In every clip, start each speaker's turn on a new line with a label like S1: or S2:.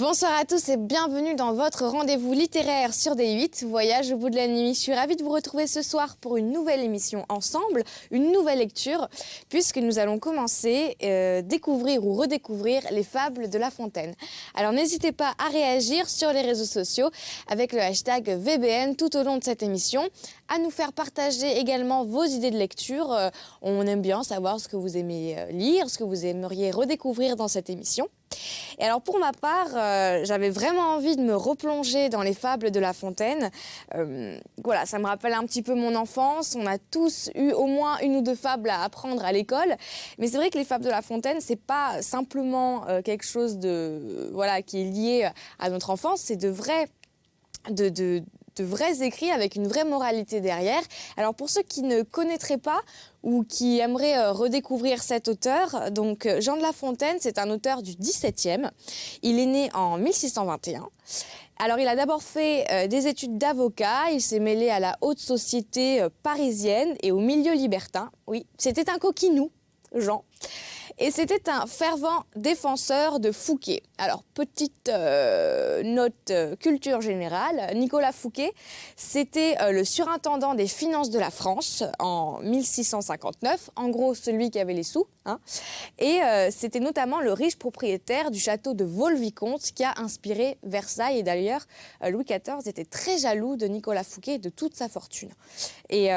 S1: Bonsoir à tous et bienvenue dans votre rendez-vous littéraire sur D8, Voyage au bout de la nuit. Je suis ravie de vous retrouver ce soir pour une nouvelle émission ensemble, une nouvelle lecture, puisque nous allons commencer découvrir ou redécouvrir les fables de La Fontaine. Alors n'hésitez pas à réagir sur les réseaux sociaux avec le hashtag VBN tout au long de cette émission, à nous faire partager également vos idées de lecture. On aime bien savoir ce que vous aimez lire, ce que vous aimeriez redécouvrir dans cette émission. Et alors pour ma part, j'avais vraiment envie de me replonger dans les fables de La Fontaine. Voilà, ça me rappelle un petit peu mon enfance. On a tous eu au moins une ou deux fables à apprendre à l'école. Mais c'est vrai que les fables de La Fontaine, c'est pas simplement quelque chose de, voilà, qui est lié à notre enfance. C'est de vrais écrits avec une vraie moralité derrière. Alors pour ceux qui ne connaîtraient pas ou qui aimeraient redécouvrir cet auteur, donc Jean de La Fontaine, c'est un auteur du XVIIe. Il est né en 1621. Alors il a d'abord fait des études d'avocat, il s'est mêlé à la haute société parisienne et au milieu libertin. Oui, c'était un coquinou, Jean. Et c'était un fervent défenseur de Fouquet. Alors, petite note culture générale, Nicolas Fouquet, c'était le surintendant des finances de la France en 1659, en gros celui qui avait les sous. Hein. Et c'était notamment le riche propriétaire du château de Vaux-le-Vicomte qui a inspiré Versailles. Et d'ailleurs, Louis XIV était très jaloux de Nicolas Fouquet et de toute sa fortune. Et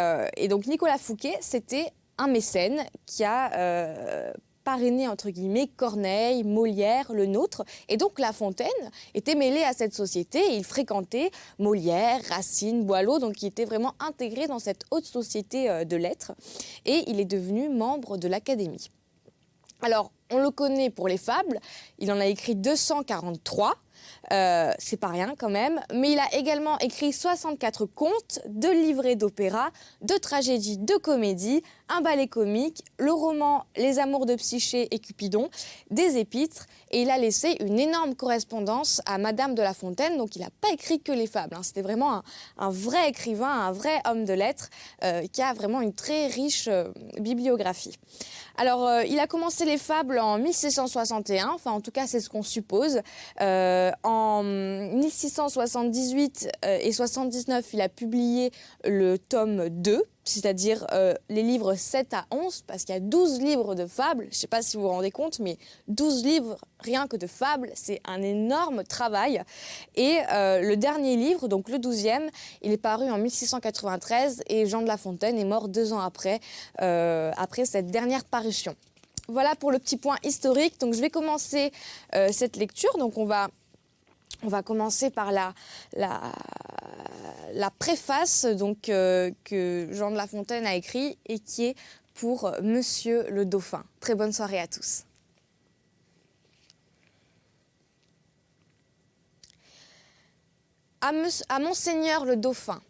S1: donc Nicolas Fouquet, c'était un mécène qui a parrainé, entre guillemets, Corneille, Molière, le nôtre. Et donc La Fontaine était mêlé à cette société et il fréquentait Molière, Racine, Boileau, donc il était vraiment intégré dans cette haute société de lettres. Et il est devenu membre de l'Académie. Alors, on le connaît pour les fables, il en a écrit 243. C'est pas rien quand même, mais il a également écrit 64 contes, 2 livrets d'opéra, 2 tragédies, 2 comédies, un ballet comique, le roman Les Amours de Psyché et Cupidon, des épîtres, et il a laissé une énorme correspondance à Madame de La Fontaine, donc il n'a pas écrit que les fables, hein. C'était vraiment un vrai écrivain, un vrai homme de lettres, qui a vraiment une très riche bibliographie. Alors, il a commencé les fables en 1661, enfin en tout cas c'est ce qu'on suppose. En 1678 et 79, il a publié le tome 2, c'est-à-dire les livres 7 à 11, parce qu'il y a 12 livres de fables. Je ne sais pas si vous vous rendez compte, mais 12 livres rien que de fables, c'est un énorme travail. Et le dernier livre, donc le 12e, il est paru en 1693 et Jean de La Fontaine est mort 2 ans après cette dernière parution. Voilà pour le petit point historique. Donc je vais commencer cette lecture. Donc on va commencer par la préface donc, que Jean de La Fontaine a écrit et qui est pour Monsieur le Dauphin. Très bonne soirée à tous. À Monseigneur le Dauphin.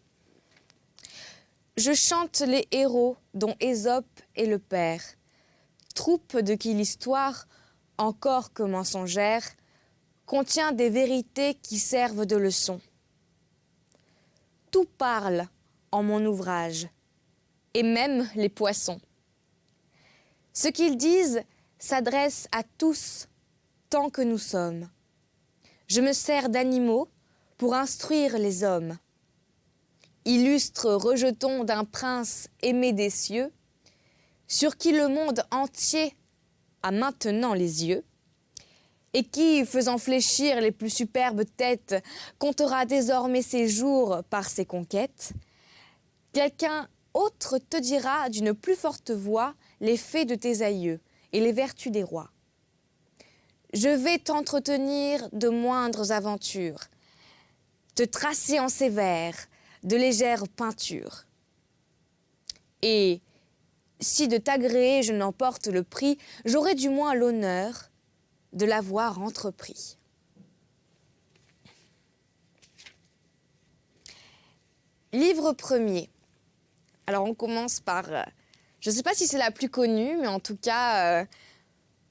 S1: Je chante les héros dont Ésope est le père, troupe de qui l'histoire, encore que mensongère, contient des vérités qui servent de leçon. Tout parle en mon ouvrage, et même les poissons. Ce qu'ils disent s'adresse à tous tant que nous sommes. Je me sers d'animaux pour instruire les hommes. Illustre rejeton d'un prince aimé des cieux, sur qui le monde entier a maintenant les yeux, et qui, faisant fléchir les plus superbes têtes, comptera désormais ses jours par ses conquêtes, quelqu'un autre te dira d'une plus forte voix les faits de tes aïeux et les vertus des rois. Je vais t'entretenir de moindres aventures, te tracer en ces vers de légères peintures. Et, si de t'agréer je n'emporte le prix, j'aurai du moins l'honneur de l'avoir entrepris. Livre premier. Alors on commence par, je ne sais pas si c'est la plus connue, mais en tout cas,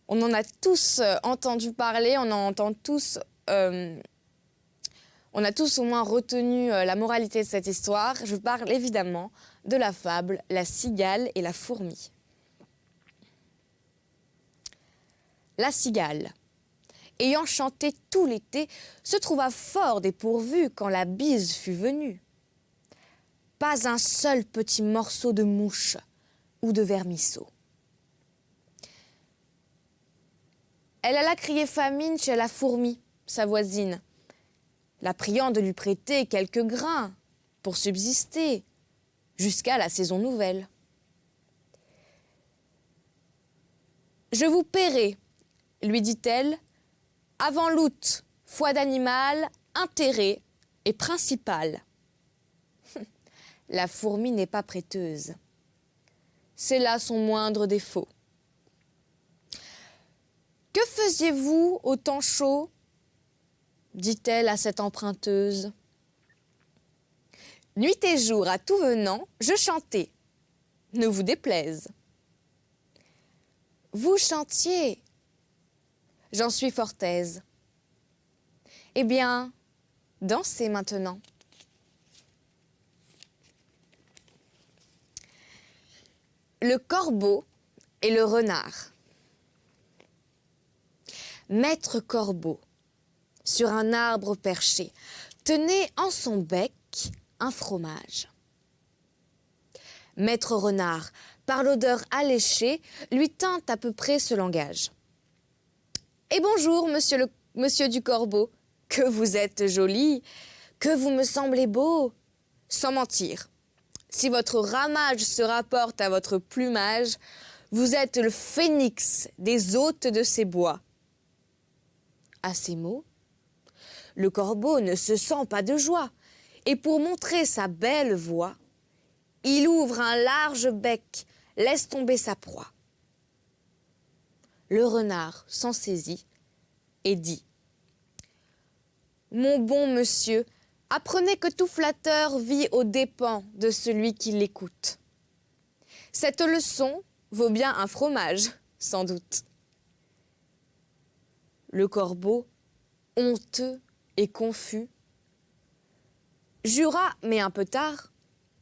S1: on en a tous entendu parler, on a tous au moins retenu la moralité de cette histoire. Je parle évidemment de la fable La cigale et la fourmi. La cigale. ayant chanté tout l'été, se trouva fort dépourvu quand la bise fut venue. Pas un seul petit morceau de mouche ou de vermisseau. Elle alla crier famine chez la fourmi, sa voisine, la priant de lui prêter quelques grains pour subsister jusqu'à la saison nouvelle. « Je vous paierai, lui dit-elle, avant l'août, foi d'animal, intérêt et principal. » La fourmi n'est pas prêteuse. C'est là son moindre défaut. « Que faisiez-vous au temps chaud ?» dit-elle à cette emprunteuse. « Nuit et jour, à tout venant, je chantais. Ne vous déplaise. »« Vous chantiez. J'en suis fort aise. Eh bien, dansez maintenant. » Le corbeau et le renard. Maître corbeau, sur un arbre perché, tenait en son bec un fromage. Maître renard, par l'odeur alléchée, lui tint à peu près ce langage. « Et bonjour, monsieur du corbeau, que vous êtes joli, que vous me semblez beau, sans mentir. Si votre ramage se rapporte à votre plumage, vous êtes le phénix des hôtes de ces bois. » À ces mots, le corbeau ne se sent pas de joie, et pour montrer sa belle voix, il ouvre un large bec, laisse tomber sa proie. Le renard s'en saisit et dit : « Mon bon monsieur, apprenez que tout flatteur vit aux dépens de celui qui l'écoute. Cette leçon vaut bien un fromage, sans doute. » Le corbeau, honteux et confus, jura, mais un peu tard,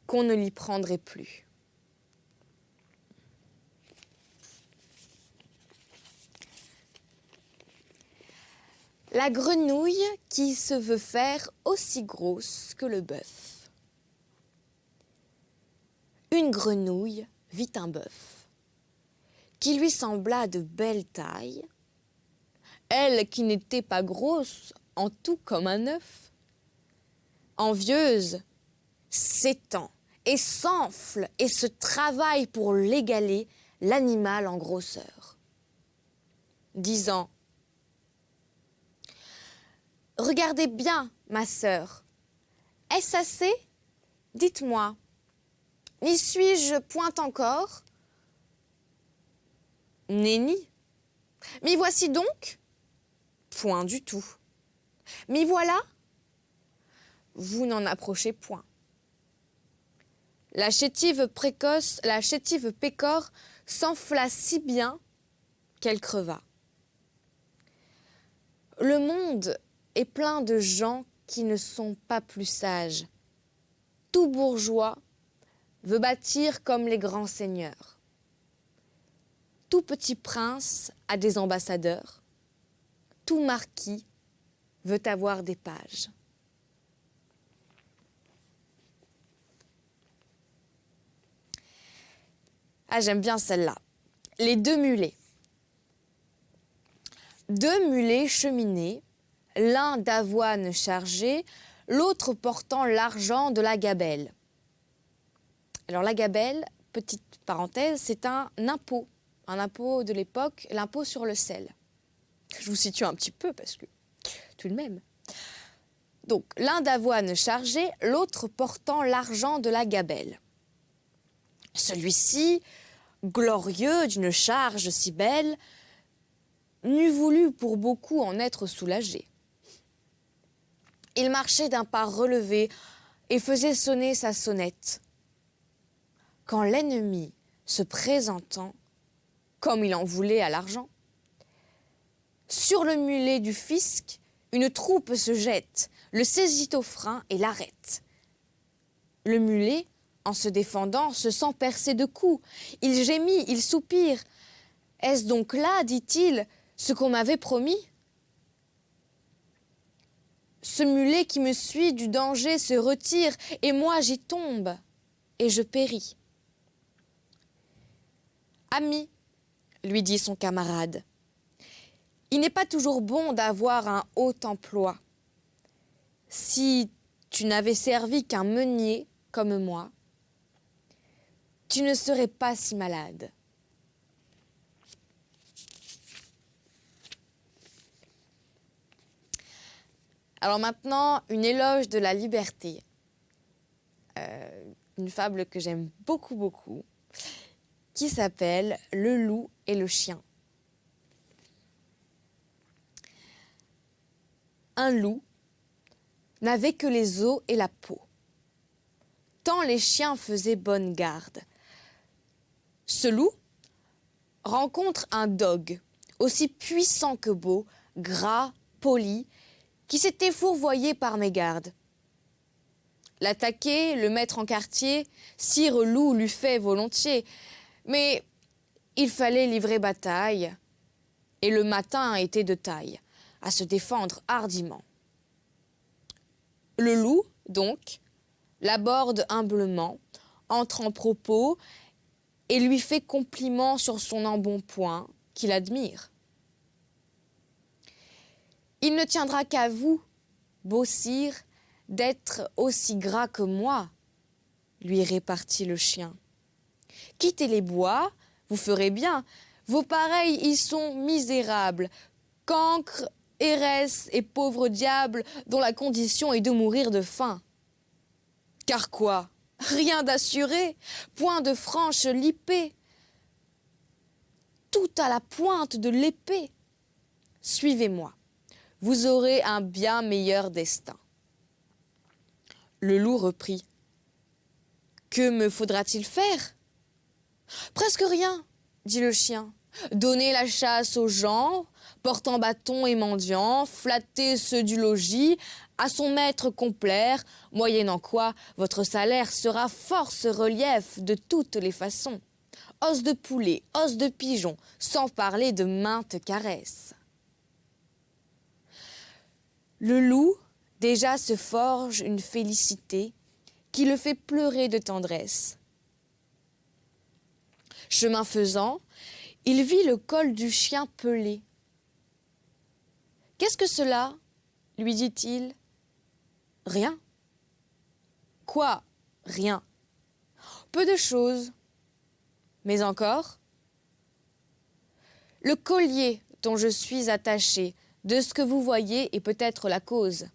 S1: qu'on ne l'y prendrait plus. La grenouille qui se veut faire aussi grosse que le bœuf. Une grenouille vit un bœuf qui lui sembla de belle taille, elle qui n'était pas grosse en tout comme un œuf. Envieuse, s'étend et s'enfle et se travaille pour l'égaler, l'animal en grosseur, disant : « Regardez bien, ma sœur, est-ce assez ? Dites-moi, n'y suis-je point encore ? Nenni. M'y voici donc ? Point du tout. M'y voilà ? Vous n'en approchez point. La chétive précoce, la chétive pécore s'enfla si bien qu'elle creva. Le monde est plein de gens qui ne sont pas plus sages. Tout bourgeois veut bâtir comme les grands seigneurs. Tout petit prince a des ambassadeurs. Tout marquis veut avoir des pages. Ah, j'aime bien celle-là. Les deux mulets. Deux mulets cheminaient, l'un d'avoine chargé, l'autre portant l'argent de la gabelle. Alors la gabelle, petite parenthèse, c'est un impôt de l'époque, l'impôt sur le sel. Je vous situe un petit peu parce que tout de même. Donc l'un d'avoine chargé, l'autre portant l'argent de la gabelle. Celui-ci, glorieux d'une charge si belle, n'eût voulu pour beaucoup en être soulagé. Il marchait d'un pas relevé et faisait sonner sa sonnette. Quand l'ennemi, se présentant, comme il en voulait à l'argent, sur le mulet du fisc, une troupe se jette, le saisit au frein et l'arrête. Le mulet, en se défendant, se sent percer de coups. Il gémit, il soupire. « Est-ce donc là, dit-il, ce qu'on m'avait promis ? Ce mulet qui me suit du danger se retire, et moi j'y tombe, et je péris. Ami, lui dit son camarade, il n'est pas toujours bon d'avoir un haut emploi. Si tu n'avais servi qu'un meunier comme moi, tu ne serais pas si malade. Alors maintenant, une éloge de la liberté. Une fable que j'aime beaucoup, beaucoup, qui s'appelle « Le loup et le chien ». Un loup n'avait que les os et la peau, tant les chiens faisaient bonne garde. Ce loup rencontre un dogue, aussi puissant que beau, gras, poli, qui s'était fourvoyé par mégarde. L'attaquer, le mettre en quartier, sire loup l'eût fait volontiers, mais il fallait livrer bataille, et le matin était de taille, à se défendre hardiment. Le loup, donc, l'aborde humblement, entre en propos et lui fait compliment sur son embonpoint qu'il admire. Il ne tiendra qu'à vous, beau sire, d'être aussi gras que moi, lui répartit le chien. Quittez les bois, vous ferez bien, vos pareils y sont misérables, cancres, hérès et pauvres diables dont la condition est de mourir de faim. Car quoi? Rien d'assuré, point de franche lippée, tout à la pointe de l'épée. Suivez-moi, vous aurez un bien meilleur destin. Le loup reprit. Que me faudra-t-il faire? Presque rien, dit le chien. Donner la chasse aux gens, portant bâton et mendiant, flatter ceux du logis, à son maître complaire, moyennant quoi votre salaire sera force relief de toutes les façons. Os de poulet, os de pigeon, sans parler de maintes caresses. Le loup déjà se forge une félicité qui le fait pleurer de tendresse. Chemin faisant, il vit le col du chien pelé. « Qu'est-ce que cela ?» lui dit-il. « Rien. »« Quoi, rien ?»« Peu de choses. »« Mais encore ?»« Le collier dont je suis attaché, de ce que vous voyez est peut-être la cause. »«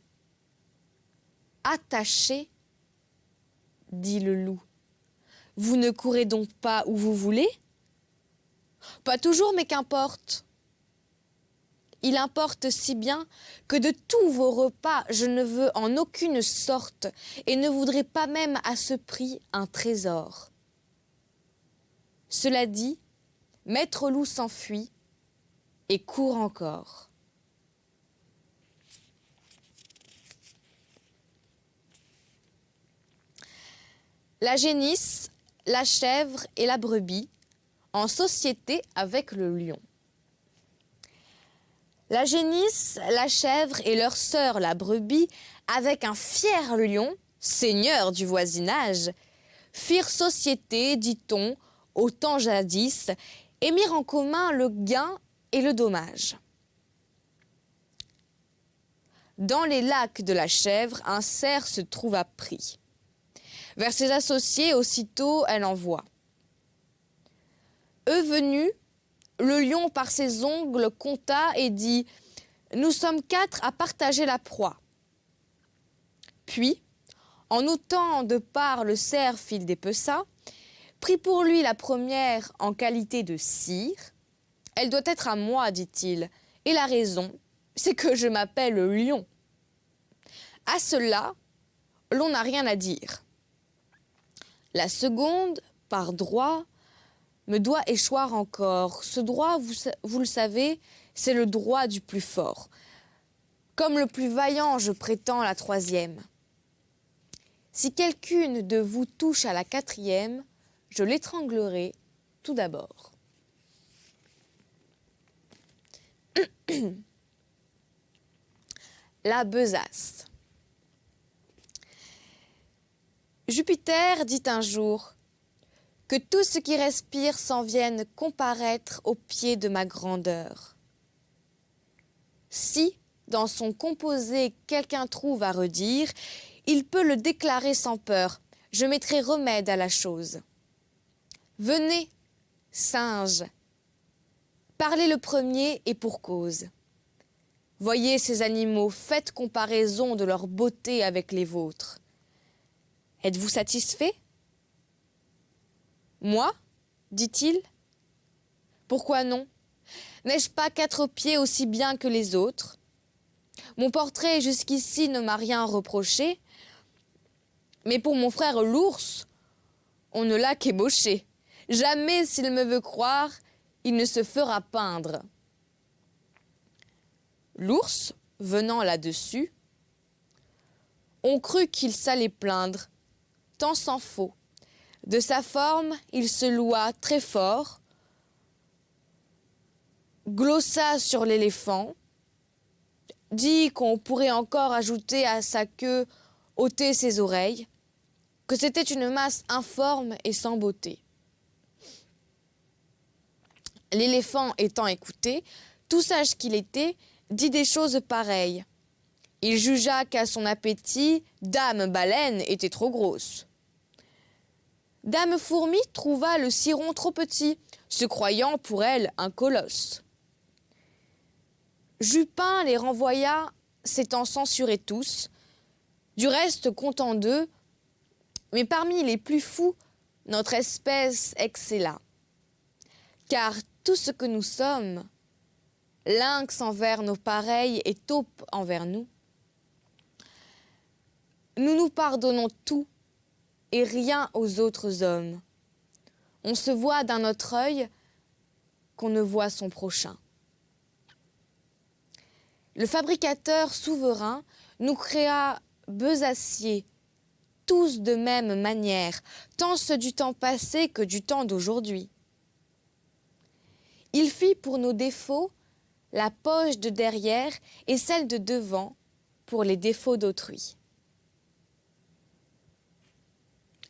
S1: Attaché ?» dit le loup. « Vous ne courez donc pas où vous voulez ?»« Pas toujours, mais qu'importe. » Il importe si bien que de tous vos repas, je ne veux en aucune sorte et ne voudrais pas même à ce prix un trésor. Cela dit, Maître Loup s'enfuit et court encore. La génisse, la chèvre et la brebis en société avec le lion. La génisse, la chèvre et leur sœur la brebis, avec un fier lion, seigneur du voisinage, firent société, dit-on, au temps jadis, et mirent en commun le gain et le dommage. Dans les lacs de la chèvre, un cerf se trouva pris. Vers ses associés, aussitôt, elle envoie. Eux venus, le lion par ses ongles compta et dit « Nous sommes 4 à partager la proie. » Puis, en ôtant de part le cerf il dépeça, prit pour lui la première en qualité de sire. « Elle doit être à moi, dit-il, et la raison, c'est que je m'appelle lion. » À cela, l'on n'a rien à dire. La seconde, par droit, me doit échoir encore. Ce droit, vous le savez, c'est le droit du plus fort. Comme le plus vaillant, je prétends la troisième. Si quelqu'une de vous touche à la quatrième, je l'étranglerai tout d'abord. La besace. Jupiter dit un jour que tout ce qui respire s'en vienne comparaître aux pieds de ma grandeur. Si, dans son composé, quelqu'un trouve à redire, il peut le déclarer sans peur. Je mettrai remède à la chose. Venez, singes, parlez le premier et pour cause. Voyez ces animaux, faites comparaison de leur beauté avec les vôtres. Êtes-vous satisfait? Moi, dit-il. Pourquoi non? N'ai-je pas 4 pieds aussi bien que les autres? Mon portrait jusqu'ici ne m'a rien reproché, mais pour mon frère l'ours, on ne l'a qu'ébauché. Jamais, s'il me veut croire, il ne se fera peindre. L'ours, venant là-dessus, on crut qu'il s'allait plaindre, tant s'en faut. De sa forme, il se loua très fort, glossa sur l'éléphant, dit qu'on pourrait encore ajouter à sa queue ôter ses oreilles, que c'était une masse informe et sans beauté. L'éléphant étant écouté, tout sage qu'il était, dit des choses pareilles. Il jugea qu'à son appétit, Dame Baleine était trop grosse. Dame Fourmi trouva le ciron trop petit, se croyant pour elle un colosse. Jupin les renvoya, s'étant censurés tous, du reste content d'eux, mais parmi les plus fous, notre espèce excella. Car tout ce que nous sommes, lynx envers nos pareils et taupe envers nous, nous nous pardonnons tout et rien aux autres hommes. On se voit d'un autre œil qu'on ne voit son prochain. Le fabricateur souverain nous créa besaciers, tous de même manière, tant ceux du temps passé que du temps d'aujourd'hui. Il fit pour nos défauts la poche de derrière et celle de devant pour les défauts d'autrui.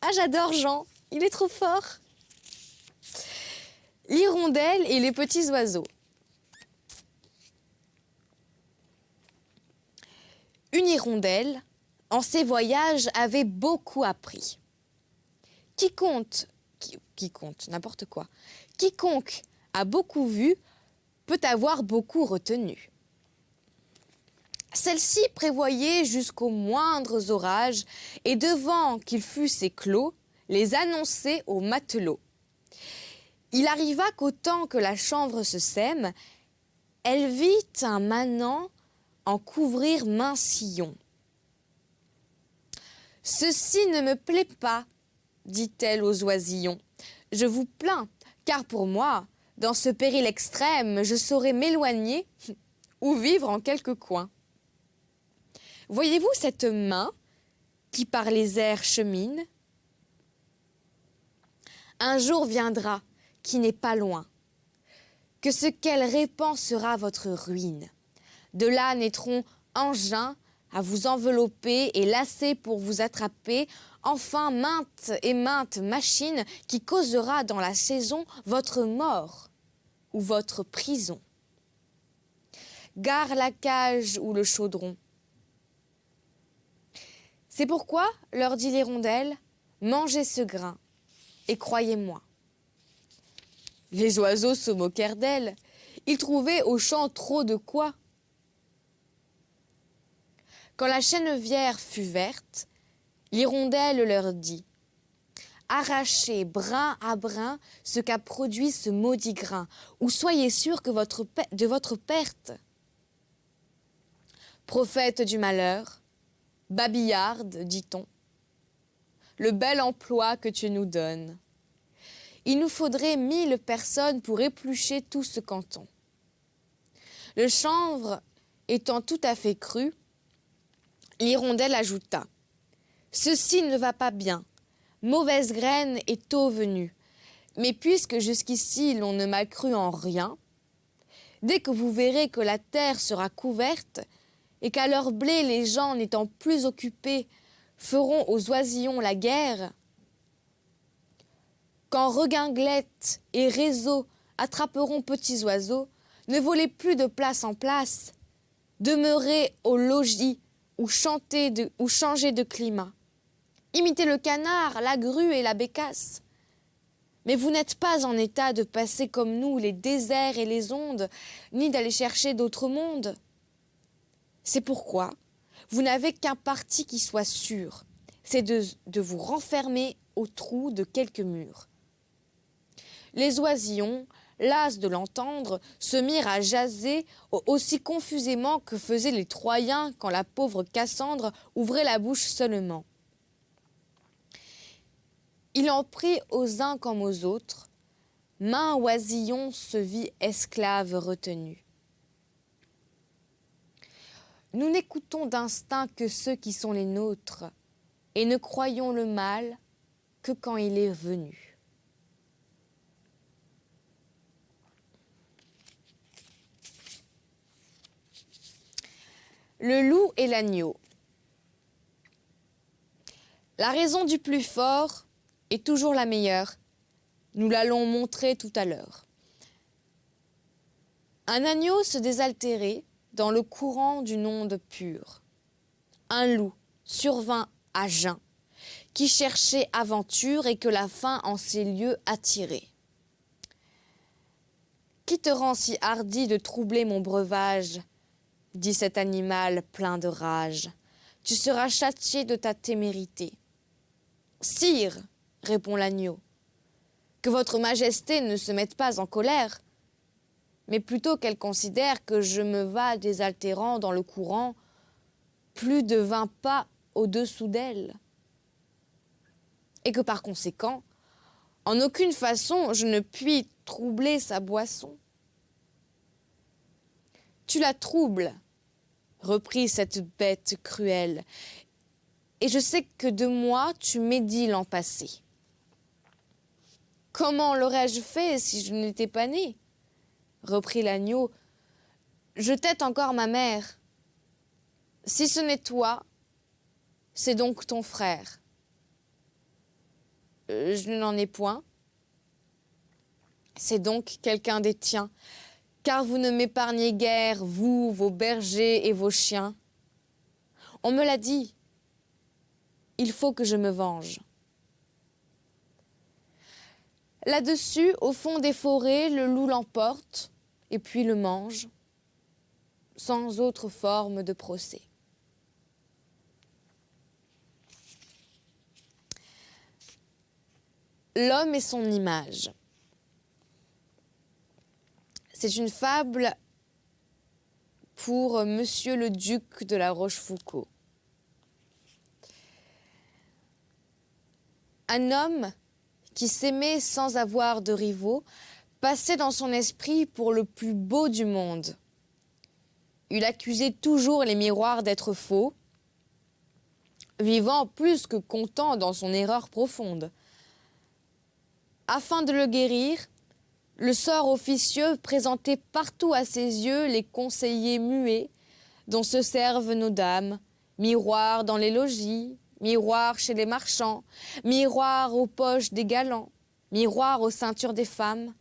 S1: Ah, j'adore Jean, il est trop fort. L'hirondelle et les petits oiseaux. Une hirondelle, en ses voyages, avait beaucoup appris. Quiconque, n'importe quoi, quiconque a beaucoup vu peut avoir beaucoup retenu. Celle-ci prévoyait jusqu'aux moindres orages et devant qu'ils fussent éclos, les annonçait aux matelots. Il arriva qu'au temps que la chanvre se sème, elle vit un manant en couvrir maint sillon. « Ceci ne me plaît pas, dit-elle aux oisillons. Je vous plains, car pour moi, dans ce péril extrême, je saurais m'éloigner ou vivre en quelque coin. Voyez-vous cette main qui par les airs chemine? Un jour viendra qui n'est pas loin, que ce qu'elle répand sera votre ruine. De là naîtront engins à vous envelopper et lacets pour vous attraper, enfin maintes et maintes machines qui causera dans la saison votre mort ou votre prison. Gare la cage ou le chaudron. C'est pourquoi, leur dit l'hirondelle, mangez ce grain, et croyez-moi. Les oiseaux se moquèrent d'elle, ils trouvaient au champ trop de quoi. Quand la chènevière fut verte, l'hirondelle leur dit « Arrachez brin à brin ce qu'a produit ce maudit grain, ou soyez sûrs que de votre perte. » Prophète du malheur, babillarde, dit-on, le bel emploi que tu nous donnes. Il nous faudrait 1000 personnes pour éplucher tout ce canton. Le chanvre étant tout à fait cru, l'hirondelle ajouta « Ceci ne va pas bien, mauvaise graine est tôt venue, mais puisque jusqu'ici l'on ne m'a cru en rien, dès que vous verrez que la terre sera couverte et qu'à leur blé les gens n'étant plus occupés feront aux oisillons la guerre, quand redingote et réseau attraperont petits oiseaux, ne volez plus de place en place, demeurez au logis ou changez de climat. Imitez le canard, la grue et la bécasse. Mais vous n'êtes pas en état de passer comme nous les déserts et les ondes, ni d'aller chercher d'autres mondes. C'est pourquoi vous n'avez qu'un parti qui soit sûr, c'est de vous renfermer au trou de quelques murs. Les oisillons, las de l'entendre, se mirent à jaser aussi confusément que faisaient les Troyens quand la pauvre Cassandre ouvrait la bouche seulement. Il en prit aux uns comme aux autres, maint oisillon se vit esclave retenu. Nous n'écoutons d'instinct que ceux qui sont les nôtres, et ne croyons le mal que quand il est venu. Le loup et l'agneau. La raison du plus fort est toujours la meilleure. Nous l'allons montrer tout à l'heure. Un agneau se désaltérait dans le courant d'une onde pure. Un loup survint à jeun, qui cherchait aventure et que la faim en ces lieux attirait. Qui te rend si hardi de troubler mon breuvage ? Dit cet animal plein de rage. Tu seras châtié de ta témérité. Sire, répond l'agneau, que votre majesté ne se mette pas en colère, mais plutôt qu'elle considère que je me vas désaltérant dans le courant, plus de 20 pas au-dessous d'elle, et que par conséquent, en aucune façon je ne puis troubler sa boisson. Tu la troubles, reprit cette bête cruelle, et je sais que de moi tu médis l'an passé. Comment l'aurais-je fait si je n'étais pas né ? Reprit l'agneau. Je tette encore ma mère. Si ce n'est toi, c'est donc ton frère. Je n'en ai point. C'est donc quelqu'un des tiens, car vous ne m'épargnez guère, vous, vos bergers et vos chiens. On me l'a dit, il faut que je me venge. Là-dessus, au fond des forêts, le loup l'emporte et puis le mange, sans autre forme de procès. L'homme et son image. C'est une fable pour Monsieur le Duc de la Rochefoucauld. Un homme qui s'aimait sans avoir de rivaux passait dans son esprit pour le plus beau du monde. Il accusait toujours les miroirs d'être faux, vivant plus que content dans son erreur profonde. Afin de le guérir, le sort officieux présentait partout à ses yeux les conseillers muets dont se servent nos dames, miroirs dans les logis, miroirs chez les marchands, miroirs aux poches des galants, miroirs aux ceintures des femmes.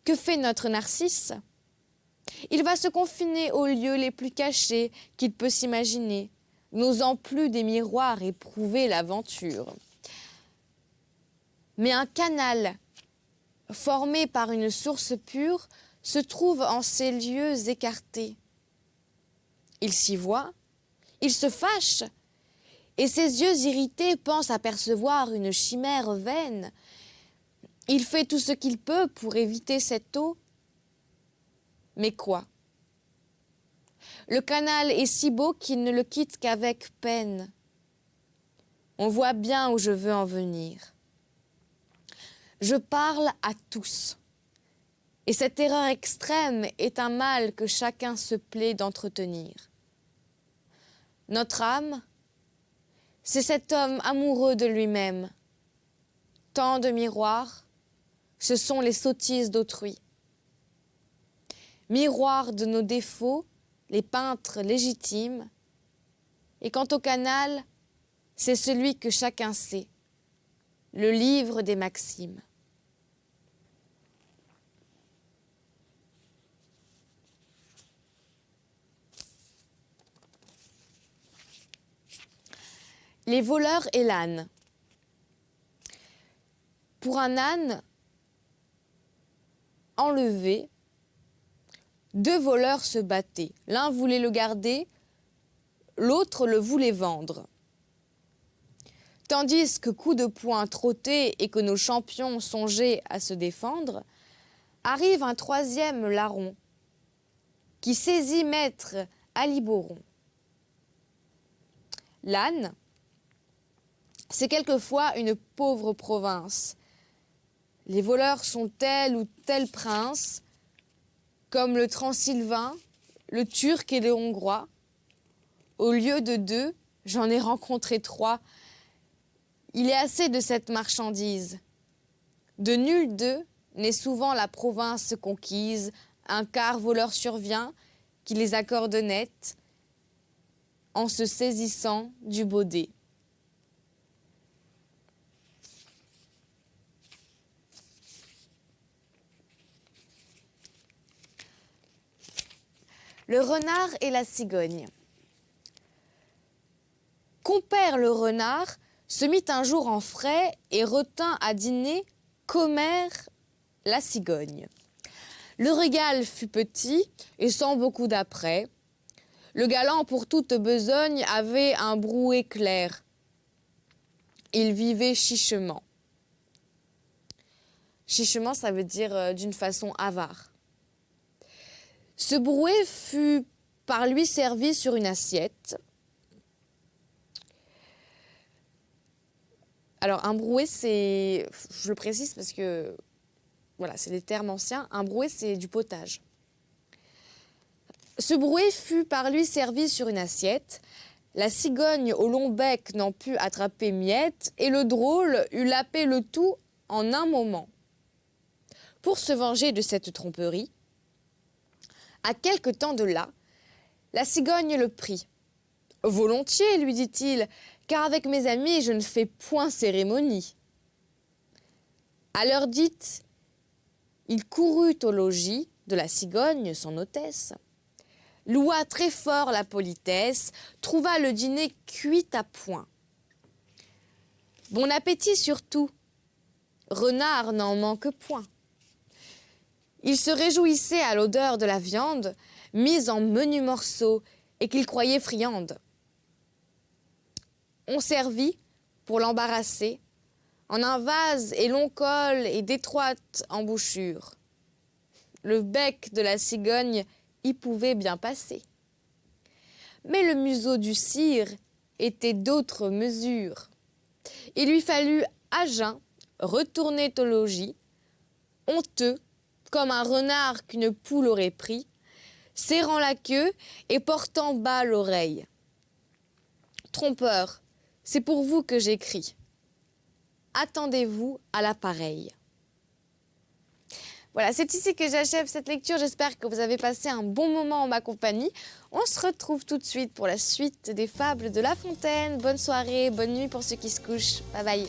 S1: Que fait notre Narcisse ? Il va se confiner aux lieux les plus cachés qu'il peut s'imaginer, n'osant plus des miroirs éprouver l'aventure. Mais un canal formé par une source pure se trouve en ces lieux écartés. Il s'y voit, il se fâche, et ses yeux irrités pensent apercevoir une chimère vaine. Il fait tout ce qu'il peut pour éviter cette eau. Mais quoi ? Le canal est si beau qu'il ne le quitte qu'avec peine. On voit bien où je veux en venir. Je parle à tous. Et cette erreur extrême est un mal que chacun se plaît d'entretenir. Notre âme, c'est cet homme amoureux de lui-même. Tant de miroirs, ce sont les sottises d'autrui. Miroirs de nos défauts, les peintres légitimes. Et quant au canal, c'est celui que chacun sait, le livre des maximes. Les voleurs et l'âne. Pour un âne enlevé, 2 voleurs se battaient. L'un voulait le garder, l'autre le voulait vendre. Tandis que coup de poing trottait et que nos champions songeaient à se défendre, arrive un 3e larron qui saisit maître Aliboron. L'âne, c'est quelquefois une pauvre province. Les voleurs sont tel ou tel prince, comme le Transylvain, le Turc et le Hongrois. Au lieu de 2, j'en ai rencontré 3. Il est assez de cette marchandise. De nul d'eux n'est souvent la province conquise. Un quart voleur survient, qui les accorde net, en se saisissant du baudet. Le renard et la cigogne. Compère le renard se mit un jour en frais et retint à dîner commère la cigogne. Le régal fut petit et sans beaucoup d'apprêt. Le galant pour toute besogne avait un brouet clair. Il vivait chichement. Chichement, ça veut dire d'une façon avare. Ce brouet fut par lui servi sur une assiette. Alors, un brouet, c'est, je le précise parce que, voilà, c'est des termes anciens. Un brouet, c'est du potage. Ce brouet fut par lui servi sur une assiette. La cigogne au long bec n'en put attraper miette et le drôle eut lapé le tout en un moment. Pour se venger de cette tromperie, à quelque temps de là, la cigogne le prit. « Volontiers, lui dit-il, car avec mes amis, je ne fais point cérémonie. » À l'heure dite, il courut au logis de la cigogne, son hôtesse, loua très fort la politesse, trouva le dîner cuit à point. Bon appétit surtout, renard n'en manque point. Il se réjouissait à l'odeur de la viande, mise en menus morceaux et qu'il croyait friande. On servit, pour l'embarrasser, en un vase et long col et d'étroite embouchure. Le bec de la cigogne y pouvait bien passer. Mais le museau du cire était d'autre mesure. Il lui fallut à jeun retourner au logis, honteux, comme un renard qu'une poule aurait pris, serrant la queue et portant bas l'oreille. Trompeur, c'est pour vous que j'écris. Attendez-vous à l'appareil. Voilà, c'est ici que j'achève cette lecture. J'espère que vous avez passé un bon moment en ma compagnie. On se retrouve tout de suite pour la suite des fables de La Fontaine. Bonne soirée, bonne nuit pour ceux qui se couchent. Bye bye.